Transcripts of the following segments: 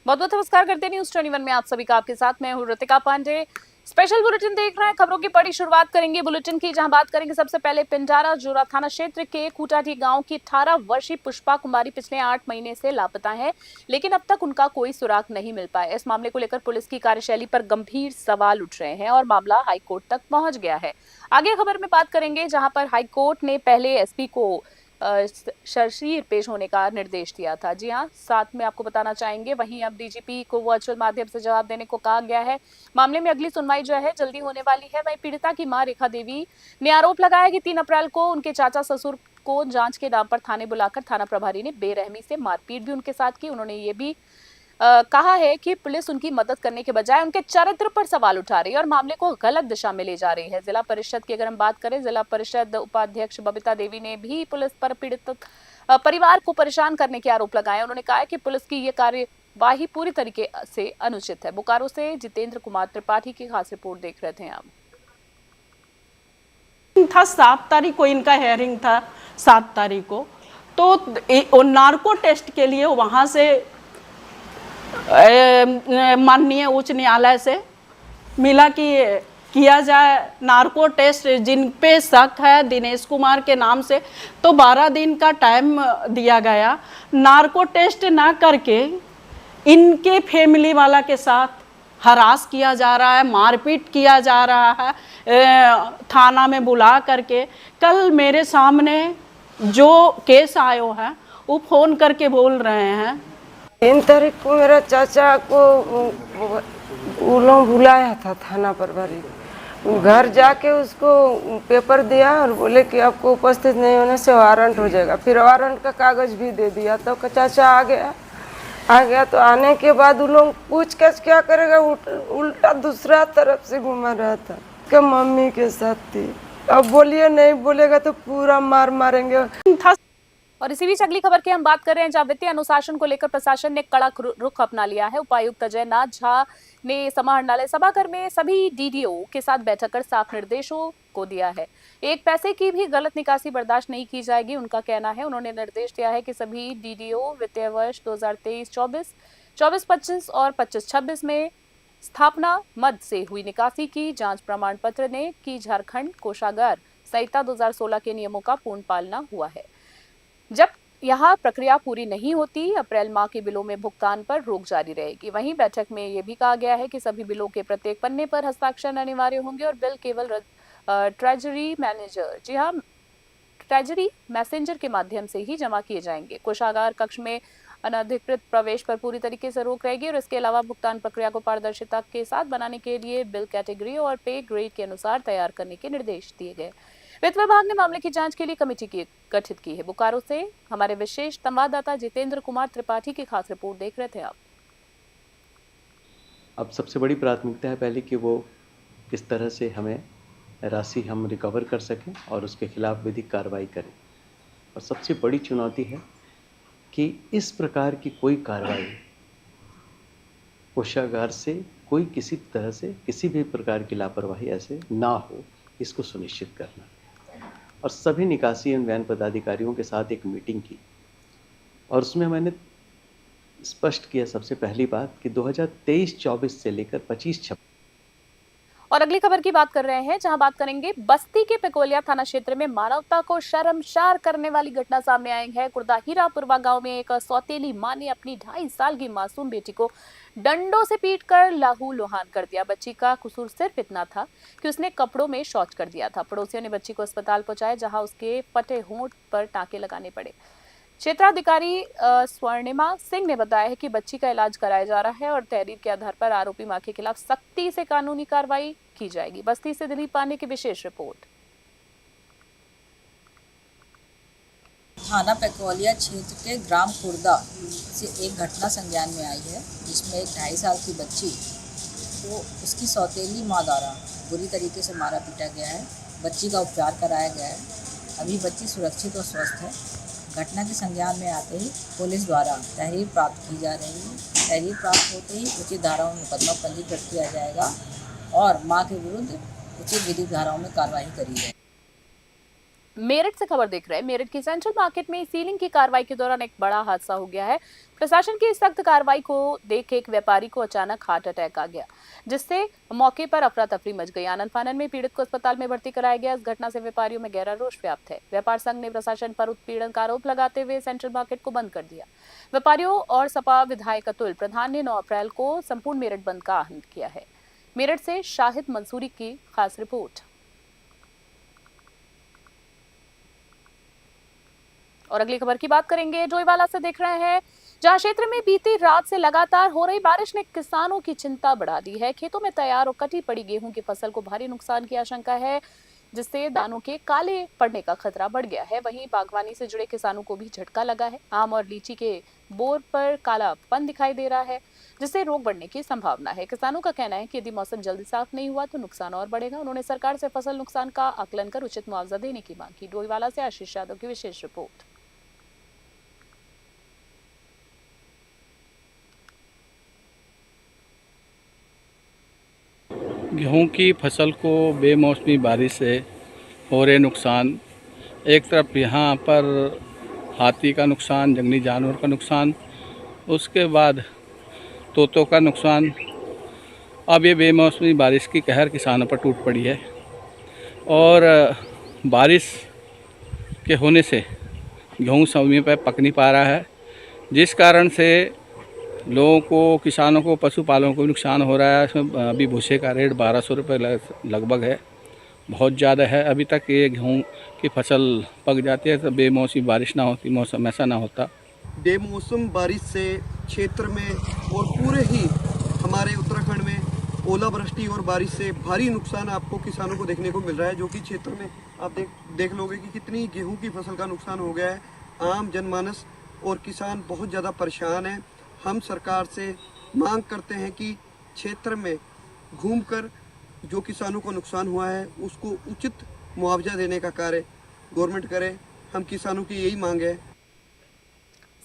बहुत बहुत नमस्कार करते हैं न्यूज़ 21 में आप सभी का आपके साथ मैं हूं ऋतिका पांडे। स्पेशल बुलेटिन देख रहे हैं। खबरों की बड़ी शुरुआत करेंगे बुलेटिन की, जहां बात करेंगे सबसे पहले पिंजारा जोरा थाना क्षेत्र के खूटाठी गांव की 18 वर्षीय पुष्पा कुमारी पिछले 8 महीने से लापता है, लेकिन अब तक उनका कोई सुराग नहीं मिल पाया। इस मामले को लेकर पुलिस की कार्यशैली पर गंभीर सवाल उठ रहे हैं और मामला हाईकोर्ट तक पहुंच गया है। आगे खबर में बात करेंगे, जहां पर हाईकोर्ट ने पहले एसपी को शर्जीर पेश होने का निर्देश दिया था। जी हां, साथ में आपको बताना चाहेंगे वहीं अब डीजीपी को वर्चुअल माध्यम से जवाब देने को कहा गया है। मामले में अगली सुनवाई जो है जल्दी होने वाली है। वहीं पीड़िता की मां रेखा देवी ने आरोप लगाया कि 3 अप्रैल को उनके चाचा ससुर को जांच के नाम पर थाने बुलाकर थाना प्रभारी ने बेरहमी से मारपीट भी उनके साथ की। उन्होंने ये भी कहा है कि पुलिस उनकी मदद करने के बजाय उनके चरित्र पर सवाल उठा रही है और मामले को गलत दिशा में ले जा रही है। जिला परिषद की अगर हम बात करें, जिला परिषद उपाध्यक्ष बबीता देवी ने भी पुलिस पर पीड़ित परिवार को परेशान करने के आरोप लगाए। उन्होंने कहा है कि पुलिस की ये कार्यवाही पूरी तरीके से अनुचित है। बोकारो से जितेंद्र कुमार त्रिपाठी की खास रिपोर्ट देख रहे थे आप। था 7 तारीख को इनका हेयरिंग था, 7 तारीख को तो नार्को टेस्ट के लिए वहाँ से माननीय उच्च न्यायालय से मिला कि किया जाए नार्को टेस्ट जिन पे शक है दिनेश कुमार के नाम से, तो 12 दिन का टाइम दिया गया। नार्को टेस्ट ना करके इनके फैमिली वाला के साथ हरास किया जा रहा है, मारपीट किया जा रहा है थाना में बुला करके। कल मेरे सामने जो केस आयो है वो फ़ोन करके बोल रहे हैं 3 तारीख को मेरा चाचा को वो लोग बुलाया था थाना प्रभारी। घर जाके उसको पेपर दिया और बोले कि आपको उपस्थित नहीं होने से वारंट हो जाएगा। फिर वारंट का कागज भी दे दिया। तो चाचा आ गया तो आने के बाद वो लोग पूछताछ क्या करेगा, उल्टा दूसरा तरफ से घुमा रहा था कि मम्मी के साथ थी। अब बोलिए नहीं बोलेगा तो पूरा मारेंगे। और इसी बीच अगली खबर की हम बात कर रहे हैं, जहां वित्तीय अनुशासन को लेकर प्रशासन ने कड़ा रुख अपना लिया है। उपायुक्त अजय नाथ झा ने समाहरणालय सभागार में सभी डीडीओ के साथ बैठक कर साफ निर्देशों को दिया है। एक पैसे की भी गलत निकासी बर्दाश्त नहीं की जाएगी, उनका कहना है। उन्होंने निर्देश दिया है कि सभी डीडीओ वित्तीय वर्ष 2023-24, 24-25 और 25-26 में स्थापना मद से हुई निकासी की जांच प्रमाण पत्र ने कि झारखंड कोषागार संहिता 2016 के नियमों का पूर्ण पालना हुआ है। जब यह प्रक्रिया पूरी नहीं होती, अप्रैल माह के बिलों में भुगतान पर रोक जारी रहेगी। वहीं बैठक में यह भी कहा गया है कि सभी बिलों के प्रत्येक पन्ने पर हस्ताक्षर अनिवार्य होंगे और बिल केवल ट्रेजरी मैनेजर, जी हाँ, ट्रेजरी मैसेंजर के माध्यम से ही जमा किए जाएंगे। कोषागार कक्ष में अनधिकृत प्रवेश पर पूरी तरीके से रोक रहेगी और इसके अलावा भुगतान प्रक्रिया को पारदर्शिता के साथ बनाने के लिए बिल कैटेगरी और पे ग्रेड के अनुसार तैयार करने के निर्देश दिए गए। वित्त विभाग ने मामले की जांच के लिए कमेटी गठित की है। बोकारो से हमारे विशेष संवाददाता जितेंद्र कुमार त्रिपाठी की खास रिपोर्ट देख रहे थे आप। अब सबसे बड़ी प्राथमिकता है पहले कि वो किस तरह से हमें राशि हम रिकवर कर सकें और उसके खिलाफ विधिक कार्रवाई करें। और सबसे बड़ी चुनौती है कि इस प्रकार की कोई कार्रवाई कोषागार से कोई किसी तरह से किसी भी प्रकार की लापरवाही ऐसे ना हो, इसको सुनिश्चित करना। और सभी निकासी एवं वैन पदाधिकारियों के साथ एक मीटिंग की और उसमें मैंने स्पष्ट किया सबसे पहली बात कि 2023-24 से लेकर 25-26। और अगली खबर की बात कर रहे हैं, जहां बात करेंगे बस्ती के पिकोलिया थाना क्षेत्र में मानवता को शर्मसार करने वाली घटना सामने आई है। कुर्दा हीरापुरवा गांव में एक सौतेली मां ने अपनी 2.5 साल की मासूम बेटी को डंडों से पीटकर लहूलुहान कर दिया। बच्ची का कसूर सिर्फ इतना था कि उसने कपड़ों में शौच कर दिया था। पड़ोसियों ने बच्ची को अस्पताल पहुंचाया, जहां उसके फटे होंठ पर टांके लगाने पड़े। क्षेत्राधिकारी स्वर्णिमा सिंह ने बताया है कि बच्ची का इलाज कराया जा रहा है और तहरीर के आधार पर आरोपी मां के खिलाफ सख्ती से कानूनी कार्रवाई की जाएगी। बस्ती से दिलीप पांडे की विशेष रिपोर्ट। थाना पेकोलिया क्षेत्र के ग्राम कुर्दा से एक घटना संज्ञान में आई है, जिसमें एक 2.5 साल की बच्ची को उसकी सौतेली मां द्वारा बुरी तरीके से मारा पीटा गया है। बच्ची का उपचार कराया गया है। अभी बच्ची सुरक्षित और स्वस्थ है। घटना के संज्ञान में आते ही पुलिस द्वारा तहरीर प्राप्त की जा रही है। तहरीर प्राप्त होते ही उचित धाराओं में मुकदमा पंजीकृत किया जाएगा और मां के विरुद्ध उचित विधिक धाराओं में कार्रवाई करी जाएगी। मेरठ से खबर देख रहे हैं। मेरठ की सेंट्रल मार्केट में सीलिंग की कार्रवाई के दौरान एक बड़ा हादसा हो गया है। प्रशासन की सख्त कार्रवाई को देख एक व्यापारी को अचानक हार्ट अटैक आ गया, जिससे मौके पर अफरा तफरी मच गई। आनन फानन में पीड़ित को अस्पताल में भर्ती कराया गया। इस घटना से व्यापारियों में गहरा रोष व्याप्त है। व्यापार संघ ने प्रशासन पर उत्पीड़न का आरोप लगाते हुए सेंट्रल मार्केट को बंद कर दिया। व्यापारियों और सपा विधायक अतुल प्रधान ने 9 अप्रैल को संपूर्ण मेरठ बंद का आह्वान किया है। मेरठ से शाहिद मंसूरी की खास रिपोर्ट। और अगली खबर की बात करेंगे, डोईवाला से देख रहे हैं, जहां क्षेत्र में बीती रात से लगातार हो रही बारिश ने किसानों की चिंता बढ़ा दी है। खेतों में तैयार और कटी पड़ी गेहूं की फसल को भारी नुकसान की आशंका है, जिससे दानों के काले पड़ने का खतरा बढ़ गया है। वहीं बागवानी से जुड़े किसानों को भी झटका लगा है। आम और लीची के बोर पर कालापन दिखाई दे रहा है, जिससे रोग बढ़ने की संभावना है। किसानों का कहना है कि यदि मौसम जल्दी साफ नहीं हुआ तो नुकसान और बढ़ेगा। उन्होंने सरकार से फसल नुकसान का आकलन कर उचित मुआवजा देने की मांग की। डोईवाला से आशीष यादव की विशेष रिपोर्ट। गेहूं की फसल को बेमौसमी बारिश से हो रहे नुकसान, एक तरफ यहाँ पर हाथी का नुकसान, जंगली जानवर का नुकसान, उसके बाद तोतों का नुकसान। अब ये बेमौसमी बारिश की कहर किसानों पर टूट पड़ी है और बारिश के होने से गेहूं समय पर पक नहीं पा रहा है, जिस कारण से लोगों को, किसानों को, पशुपालकों को नुकसान हो रहा है। इसमें अभी भूसे का रेट 1200 रुपये लगभग है, बहुत ज़्यादा है। अभी तक ये गेहूं की फसल पक जाती है तो बेमौसमी बारिश ना होती, मौसम ऐसा ना होता। बेमौसम बारिश से क्षेत्र में और पूरे ही हमारे उत्तराखंड में ओलावृष्टि और बारिश से भारी नुकसान आपको किसानों को देखने को मिल रहा है, जो कि क्षेत्र में आप देख लोगे कि कितनी गेहूं की फसल का नुकसान हो गया है। आम जनमानस और किसान बहुत ज़्यादा परेशान हैं। हम सरकार से मांग करते हैं कि क्षेत्र में घूमकर जो किसानों को नुकसान हुआ है उसको उचित मुआवजा देने का कार्य गवर्नमेंट करे। हम किसानों की यही मांग है।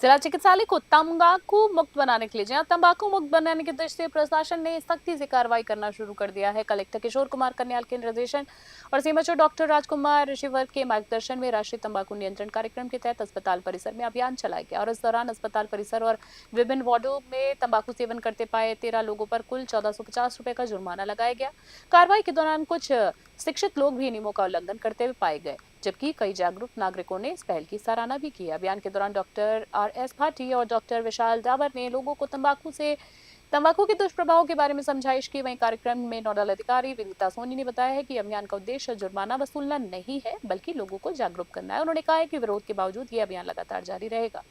जिला चिकित्सालय को तंबाकू मुक्त बनाने के लिए, जहां तंबाकू मुक्त बनाने की दृष्टि से प्रशासन ने सख्ती से कार्रवाई करना शुरू कर दिया है। कलेक्टर किशोर कुमार कन्याल के निर्देशन और सीएमएचओ डॉक्टर राजकुमार ऋषिवर्ग के मार्गदर्शन में राष्ट्रीय तंबाकू नियंत्रण कार्यक्रम के तहत अस्पताल परिसर में अभियान चलाया गया और इस दौरान अस्पताल परिसर और विभिन्न वार्डों में तंबाकू सेवन करते पाए 13 लोगों पर कुल 1450 रुपए का जुर्माना लगाया गया। कार्रवाई के दौरान कुछ शिक्षित लोग भी नियमों का उल्लंघन करते हुए पाए गए, जबकि कई जागरूक नागरिकों ने इस पहल की सराहना भी की। अभियान के दौरान डॉक्टर RS भाटी और डॉक्टर विशाल डावर ने लोगों को तंबाकू के दुष्प्रभावों के बारे में समझाइश की। वहीं कार्यक्रम में नोडल अधिकारी विनीता सोनी ने बताया है कि अभियान का उद्देश्य जुर्माना वसूलना नहीं है, बल्कि लोगों को जागरूक करना है। उन्होंने कहा है कि विरोध के बावजूद ये अभियान लगातार जारी रहेगा।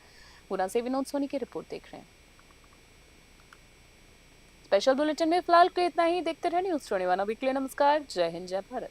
गुना से विनोद सोनी की रिपोर्ट देख रहे हैं। स्पेशल बुलेटिन में फिलहाल के इतना ही। देखते रहे न्यूज़ 21 वीकली। नमस्कार, जय हिंद, जय भारत।